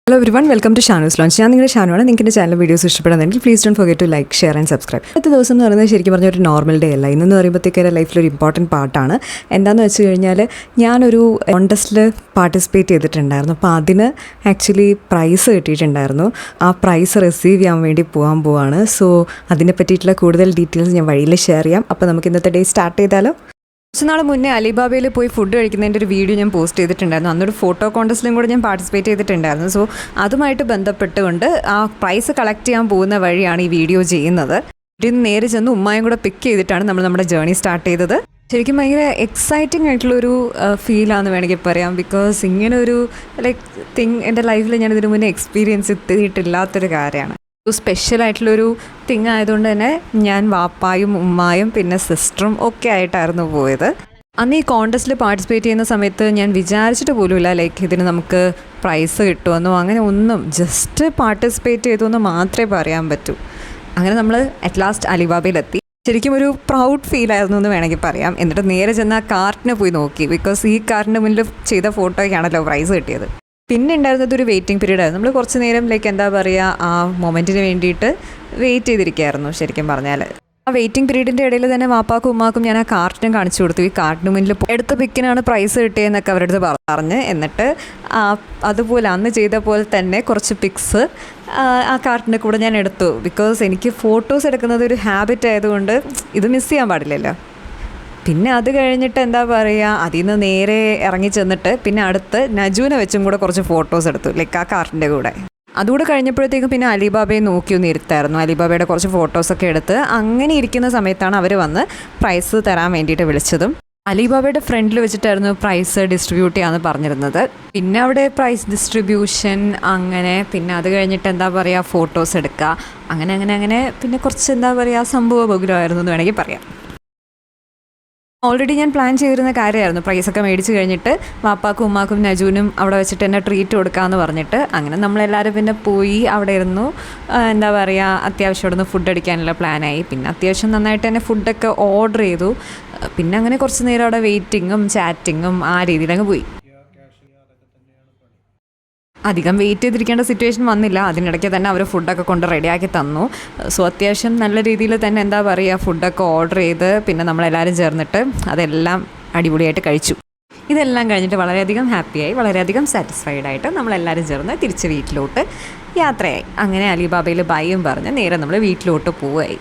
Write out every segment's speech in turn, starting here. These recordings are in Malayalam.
Hello everyone, welcome to Shanu's lounge. ഞാൻ നിങ്ങളുടെ ഷാനുവാണ്. നിങ്ങൾക്ക് എൻ്റെ ചാനൽ വീഡിയോസ് ഇഷ്ടപ്പെടുന്നെങ്കിൽ please don't forget to like, share and subscribe. അടുത്ത ദിവസം എന്ന് പറയുന്നത് ശരിക്കും പറഞ്ഞ ഒരു നോർമൽ ഡേ അല്ല. ഇന്നെന്ന് പറയുമ്പോഴത്തേക്ക് എൻ്റെ ലൈഫിലൊരു ഇമ്പോർട്ടൻറ്റ് പാർട്ടാണ്. എന്താണെന്ന് വെച്ച് കഴിഞ്ഞാൽ ഞാനൊരു കോൺടെസ്റ്റിൽ പാർട്ടിസിപ്പേറ്റ് ചെയ്തിട്ടുണ്ടായിരുന്നു. അപ്പോൾ അതിന് ആക്ച്വലി പ്രൈസ് കിട്ടിയിട്ടുണ്ടായിരുന്നു. ആ പ്രൈസ് റിസീവ് ചെയ്യാൻ വേണ്ടി പോവാണ്. സോ അതിനെ പറ്റിയിട്ടുള്ള കൂടുതൽ ഡീറ്റെയിൽസ് ഞാൻ വഴിയിൽ ഷെയർ ചെയ്യാം. അപ്പോൾ നമുക്ക് ഇന്നത്തെ ഡേ സ്റ്റാർട്ട് ചെയ്താലോ? കുറച്ച് നാൾ മുന്നേ അലിബാബയിൽ പോയി ഫുഡ് കഴിക്കുന്നതിൻ്റെ ഒരു വീഡിയോ ഞാൻ പോസ്റ്റ് ചെയ്തിട്ടുണ്ടായിരുന്നു. അന്നൊരു ഫോട്ടോ കോൺടെസ്റ്റിലും കൂടെ ഞാൻ പാർട്ടിസിപ്പേറ്റ് ചെയ്തിട്ടുണ്ടായിരുന്നു. സോ അതുമായിട്ട് ബന്ധപ്പെട്ടുകൊണ്ട് ആ പ്രൈസ് കളക്ട് ചെയ്യാൻ പോകുന്ന വഴിയാണ് ഈ വീഡിയോ ചെയ്യുന്നത്. ഇതിന് നേരെ ചെന്ന് ഉമ്മായും കൂടെ പിക്ക് ചെയ്തിട്ടാണ് നമ്മൾ നമ്മുടെ ജേർണി സ്റ്റാർട്ട് ചെയ്തത്. ശരിക്കും ഭയങ്കര എക്സൈറ്റിംഗ് ആയിട്ടുള്ളൊരു ഫീലാണെന്ന് വേണമെങ്കിൽ പറയാം. ബിക്കോസ് ഇങ്ങനെ ഒരു തിങ് എൻ്റെ ലൈഫിൽ ഞാൻ ഇതിനു മുന്നേ എക്സ്പീരിയൻസ് ചെയ്തിട്ടില്ലാത്തൊരു കാര്യമാണ്. സ്പെഷ്യലായിട്ടുള്ളൊരു തിങ് ആയതുകൊണ്ട് തന്നെ ഞാൻ വാപ്പായും ഉമ്മായും പിന്നെ സിസ്റ്ററും ഒക്കെ ആയിട്ടായിരുന്നു പോയത്. അന്ന് ഈ കോൺടെസ്റ്റിൽ പാർട്ടിസിപ്പേറ്റ് ചെയ്യുന്ന സമയത്ത് ഞാൻ വിചാരിച്ചിട്ട് പോലുമില്ല ഇതിന് നമുക്ക് പ്രൈസ് കിട്ടുമെന്നോ അങ്ങനെ ഒന്നും. ജസ്റ്റ് പാർട്ടിസിപ്പേറ്റ് ചെയ്തുവെന്ന് മാത്രമേ പറയാൻ പറ്റൂ. അങ്ങനെ നമ്മൾ അറ്റ് ലാസ്റ്റ് അലിബാബയിലെത്തി. ശരിക്കും ഒരു പ്രൗഡ് ഫീലായിരുന്നു എന്ന് വേണമെങ്കിൽ പറയാം. എന്നിട്ട് നേരെ ചെന്ന് ആ കാർട്ടിനെ പോയി നോക്കി. ബിക്കോസ് ഈ കാർട്ടിൻ്റെ മുന്നിൽ ചെയ്ത ഫോട്ടോയ്ക്കാണല്ലോ പ്രൈസ് കിട്ടിയത്. പിന്നെ ഉണ്ടായിരുന്നത് ഒരു വെയിറ്റിംഗ് പീരീഡ് ആയിരുന്നു. നമ്മൾ കുറച്ച് നേരം എന്താ പറയുക, ആ മൊമെൻറ്റിന് വേണ്ടിയിട്ട് വെയിറ്റ് ചെയ്തിരിക്കുകയായിരുന്നു ശരിക്കും പറഞ്ഞാൽ. ആ വെയിറ്റിംഗ് പീരീഡിൻ്റെ ഇടയിൽ തന്നെ വാപ്പാക്കും ഉമ്മാക്കും ഞാൻ ആ കാർട്ടിനും കാണിച്ചു കൊടുത്തു. ഈ കാർട്ടിന് മുന്നിൽ എടുത്ത പിക്കിനാണ് പ്രൈസ് കിട്ടിയതെന്നൊക്കെ അവരുടെ അടുത്ത് പറഞ്ഞ്, എന്നിട്ട് അതുപോലെ അന്ന് ചെയ്ത പോലെ തന്നെ കുറച്ച് പിക്സ് ആ കാർട്ടിൻ്റെ കൂടെ ഞാൻ എടുത്തു. ബിക്കോസ് എനിക്ക് ഫോട്ടോസ് എടുക്കുന്നത് ഒരു ഹാബിറ്റ് ആയതുകൊണ്ട് ഇത് മിസ് ചെയ്യാൻ പാടില്ലല്ലോ. പിന്നെ അത് കഴിഞ്ഞിട്ട് എന്താ പറയുക, അതിൽ നിന്ന് നേരെ ഇറങ്ങി ചെന്നിട്ട് പിന്നെ അടുത്ത് നജൂനെ വെച്ചും കൂടെ കുറച്ച് ഫോട്ടോസ് എടുത്തു ആ കാർട്ടിൻ്റെ കൂടെ. അതുകൂടെ കഴിഞ്ഞപ്പോഴത്തേക്കും പിന്നെ അലിബാബയെ നോക്കിയൊന്ന് ഇരുത്തായിരുന്നു. അലിബാബയുടെ കുറച്ച് ഫോട്ടോസൊക്കെ എടുത്ത് അങ്ങനെ ഇരിക്കുന്ന സമയത്താണ് അവർ വന്ന് പ്രൈസ് തരാൻ വേണ്ടിയിട്ട് വിളിച്ചതും. അലിബാബയുടെ ഫ്രണ്ടിൽ വെച്ചിട്ടായിരുന്നു പ്രൈസ് ഡിസ്ട്രിബ്യൂട്ട് ചെയ്യാമെന്ന് പറഞ്ഞിരുന്നത്. പിന്നെ അവിടെ പ്രൈസ് ഡിസ്ട്രിബ്യൂഷൻ അങ്ങനെ, പിന്നെ അത് കഴിഞ്ഞിട്ട് എന്താ പറയുക ഫോട്ടോസ് എടുക്കുക, അങ്ങനെ പിന്നെ കുറച്ച് എന്താ പറയുക സംഭവ ബഹുലമായിരുന്നു എന്ന് വേണമെങ്കിൽ പറയാം. ഓൾറെഡി ഞാൻ പ്ലാൻ ചെയ്തിരുന്ന കാര്യമായിരുന്നു പ്രൈസൊക്കെ മേടിച്ച് കഴിഞ്ഞിട്ട് വാപ്പാക്കും ഉമ്മാക്കും നജൂനും അവിടെ വെച്ചിട്ട് തന്നെ ട്രീറ്റ് കൊടുക്കാമെന്ന് പറഞ്ഞിട്ട്. അങ്ങനെ നമ്മളെല്ലാവരും പിന്നെ പോയി അവിടെ ഇരുന്നു. എന്താ പറയുക, അത്യാവശ്യം അവിടെ നിന്ന് ഫുഡ് അടിക്കാനുള്ള പ്ലാനായി. പിന്നെ അത്യാവശ്യം നന്നായിട്ട് തന്നെ ഫുഡൊക്കെ ഓർഡർ ചെയ്തു. പിന്നെ അങ്ങനെ കുറച്ച് നേരം അവിടെ വെയിറ്റിങ്ങും ചാറ്റിങ്ങും ആ രീതിയിലങ്ങ് പോയി. അധികം വെയിറ്റ് ചെയ്തിരിക്കേണ്ട സിറ്റുവേഷൻ വന്നില്ല. അതിനിടയ്ക്ക് തന്നെ അവർ ഫുഡൊക്കെ കൊണ്ട് റെഡിയാക്കി തന്നു. സോ അത്യാവശ്യം നല്ല രീതിയിൽ തന്നെ എന്താ പറയുക ഫുഡൊക്കെ ഓർഡർ ചെയ്ത് പിന്നെ നമ്മളെല്ലാവരും ചേർന്നിട്ട് അതെല്ലാം അടിപൊളിയായിട്ട് കഴിച്ചു. ഇതെല്ലാം കഴിഞ്ഞിട്ട് വളരെയധികം ഹാപ്പിയായി, വളരെയധികം സാറ്റിസ്ഫൈഡ് ആയിട്ട് നമ്മളെല്ലാവരും ചേർന്ന് തിരിച്ച് വീട്ടിലോട്ട് യാത്രയായി. അങ്ങനെ അലിബാബയിൽ ബൈയും പറഞ്ഞ് നേരെ നമ്മൾ വീട്ടിലോട്ട് പോവുകയായി.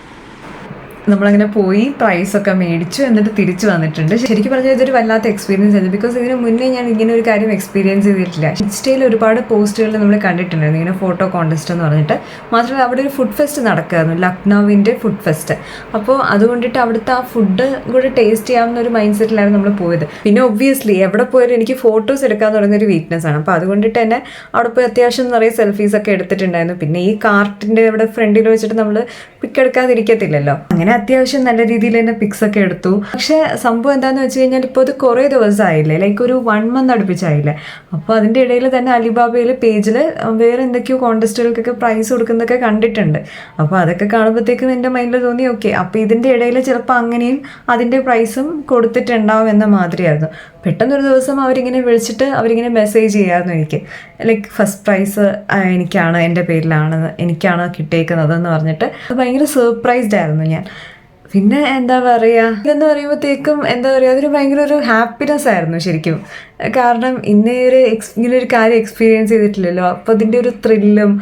നമ്മളങ്ങനെ പോയി പ്രൈസൊക്കെ മേടിച്ചു, എന്നിട്ട് തിരിച്ചു വന്നിട്ടുണ്ട്. ശരിക്കും പറഞ്ഞാൽ ഇതൊരു വല്ലാത്ത എക്സ്പീരിയൻസ് ആയിരുന്നു. ബിക്കോസ് ഇതിന് മുന്നേ ഞാൻ ഇങ്ങനെ ഒരു കാര്യം എക്സ്പീരിയൻസ് ചെയ്തിട്ടില്ല. ഇൻസ്റ്റയിൽ ഒരുപാട് പോസ്റ്റുകൾ നമ്മൾ കണ്ടിട്ടുണ്ടായിരുന്നു ഇങ്ങനെ ഫോട്ടോ കോൺടെസ്റ്റ് എന്ന് പറഞ്ഞിട്ട്. മാത്രമല്ല അവിടെ ഒരു ഫുഡ് ഫെസ്റ്റ് നടക്കുമായിരുന്നു, ലക്നൌവിൻ്റെ ഫുഡ് ഫെസ്റ്റ്. അപ്പോൾ അതുകൊണ്ടിട്ട് അവിടുത്തെ ആ ഫുഡ് കൂടെ ടേസ്റ്റ് ചെയ്യാവുന്ന ഒരു മൈൻഡ് സെറ്റിലായിരുന്നു നമ്മൾ പോയത്. പിന്നെ ഒബ്വിയസ്ലി എവിടെ പോയാലും എനിക്ക് ഫോട്ടോസ് എടുക്കാൻ തുടങ്ങുന്നൊരു വീക്ക്നെസ് ആണ്. അപ്പോൾ അതുകൊണ്ടിട്ട് തന്നെ അവിടെ പോയി അത്യാവശ്യം നിറയെ സെൽഫീസൊക്കെ എടുത്തിട്ടുണ്ടായിരുന്നു. പിന്നെ ഈ കാർട്ടിൻ്റെ ഇവിടെ ഫ്രണ്ടിൽ വെച്ചിട്ട് നമ്മൾ പിക്ക് എടുക്കാതിരിക്കത്തില്ലല്ലോ. അങ്ങനെ അത്യാവശ്യം നല്ല രീതിയിൽ തന്നെ പിക്സ് ഒക്കെ എടുത്തു. പക്ഷെ സംഭവം എന്താണെന്ന് വെച്ച് കഴിഞ്ഞാൽ ഇപ്പോൾ അത് കുറേ ദിവസമായില്ലേ, ഒരു 1 month അടുപ്പിച്ചായില്ലേ. അപ്പോൾ അതിൻ്റെ ഇടയിൽ തന്നെ അലിബാബയിൽ പേജിൽ വേറെ എന്തൊക്കെയോ കോൺടെസ്റ്റുകൾക്കൊക്കെ പ്രൈസ് കൊടുക്കുന്നതൊക്കെ കണ്ടിട്ടുണ്ട്. അപ്പോൾ അതൊക്കെ കാണുമ്പോഴത്തേക്കും എൻ്റെ മൈൻഡിൽ തോന്നി ഓക്കെ, അപ്പോൾ ഇതിൻ്റെ ഇടയിൽ ചിലപ്പോൾ അങ്ങനെയും അതിൻ്റെ പ്രൈസും കൊടുത്തിട്ടുണ്ടാവും എന്ന മാതിരിയായിരുന്നു. പെട്ടെന്നൊരു ദിവസം അവരിങ്ങനെ വിളിച്ചിട്ട് അവരിങ്ങനെ മെസ്സേജ് ചെയ്യായിരുന്നു എനിക്ക്, ഫസ്റ്റ് പ്രൈസ് എനിക്കാണ്, എൻ്റെ പേരിലാണ്, എനിക്കാണ് കിട്ടിയേക്കുന്നതെന്ന് പറഞ്ഞിട്ട്. ഭയങ്കര സർപ്രൈസ്ഡ് ആയിരുന്നു ഞാൻ. പിന്നെ എന്താ പറയുക, ഇതെന്ന് പറയുമ്പോഴത്തേക്കും എന്താ പറയുക, അതൊരു ഭയങ്കര ഒരു ഹാപ്പിനെസ് ആയിരുന്നു ശരിക്കും. കാരണം ഇങ്ങനെ ഒരു കാര്യം എക്സ്പീരിയൻസ് ചെയ്തിട്ടില്ലല്ലോ. അപ്പോൾ അതിൻ്റെ ഒരു ത്രില്ലും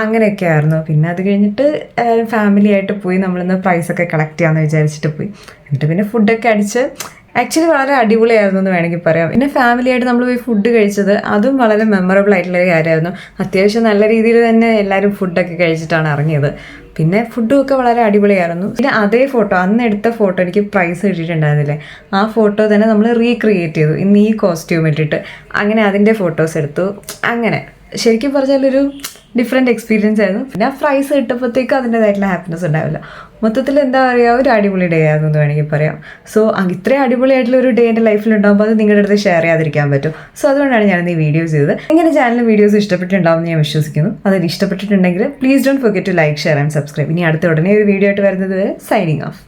അങ്ങനെയൊക്കെ ആയിരുന്നു. പിന്നെ അത് കഴിഞ്ഞിട്ട് ഫാമിലി ആയിട്ട് പോയി നമ്മളിന്ന് പ്രൈസൊക്കെ കളക്ട് ചെയ്യാമെന്ന് വിചാരിച്ചിട്ട് പോയി. എന്നിട്ട് പിന്നെ ഫുഡൊക്കെ അടിച്ച് ആക്ച്വലി വളരെ അടിപൊളിയായിരുന്നു എന്ന് വേണമെങ്കിൽ പറയാം. പിന്നെ ഫാമിലിയായിട്ട് നമ്മൾ പോയി ഫുഡ് കഴിച്ചത് അതും വളരെ മെമ്മറബിൾ ആയിട്ടുള്ളൊരു കാര്യമായിരുന്നു. അത്യാവശ്യം നല്ല രീതിയിൽ തന്നെ എല്ലാവരും ഫുഡൊക്കെ കഴിച്ചിട്ടാണ് ഇറങ്ങിയത്. പിന്നെ ഫുഡും ഒക്കെ വളരെ അടിപൊളിയായിരുന്നു. പിന്നെ അതേ ഫോട്ടോ, അന്ന് എടുത്ത ഫോട്ടോ എനിക്ക് പ്രൈസ് കിട്ടിയിട്ടുണ്ടായിരുന്നില്ലേ, ആ ഫോട്ടോ തന്നെ നമ്മൾ റീക്രിയേറ്റ് ചെയ്തു ഇന്ന് ഈ കോസ്റ്റ്യൂം ഇട്ടിട്ട്. അങ്ങനെ അതിൻ്റെ ഫോട്ടോസ് എടുത്തു. അങ്ങനെ ശരിക്കും പറഞ്ഞാലൊരു ഡിഫറെൻറ്റ് എക്സ്പീരിയൻസ് ആയിരുന്നു. പിന്നെ ആ പ്രൈസ് കിട്ടുമ്പോഴത്തേക്കും അതിൻ്റെതായിട്ടുള്ള ഹാപ്പിനെസ് ഉണ്ടാവില്ല. മൊത്തത്തിൽ എന്താ പറയുക, ഒരു അടിപൊളി ഡേ ആയിരുന്നു എന്ന് വേണമെങ്കിൽ പറയാം. സോ ഇത്രയും അടിപൊളിയായിട്ടുള്ള ഒരു ഡേ എൻ്റെ ലൈഫിൽ ഉണ്ടാകുമ്പോൾ അത് നിങ്ങളുടെ അടുത്ത് ഷെയർ ചെയ്യാതിരിക്കാൻ പറ്റും. സോ അതുകൊണ്ടാണ് ഞാനിന്ന് ഈ വീഡിയോസ് ചെയ്തത്. ഇങ്ങനെ ചാനലിൽ വീഡിയോസ് ഇഷ്ടപ്പെട്ടിട്ടുണ്ടാവും ഞാൻ വിശ്വസിക്കുന്നു. അതിൽ ഇഷ്ടപ്പെട്ടിട്ടുണ്ടെങ്കിൽ please don't forget to like, share and subscribe. ഇനി അടുത്ത ഉടനെ ഒരു വീഡിയോ ആയിട്ട് വരുന്നത് വരെ സൈനിങ് ഓഫ്.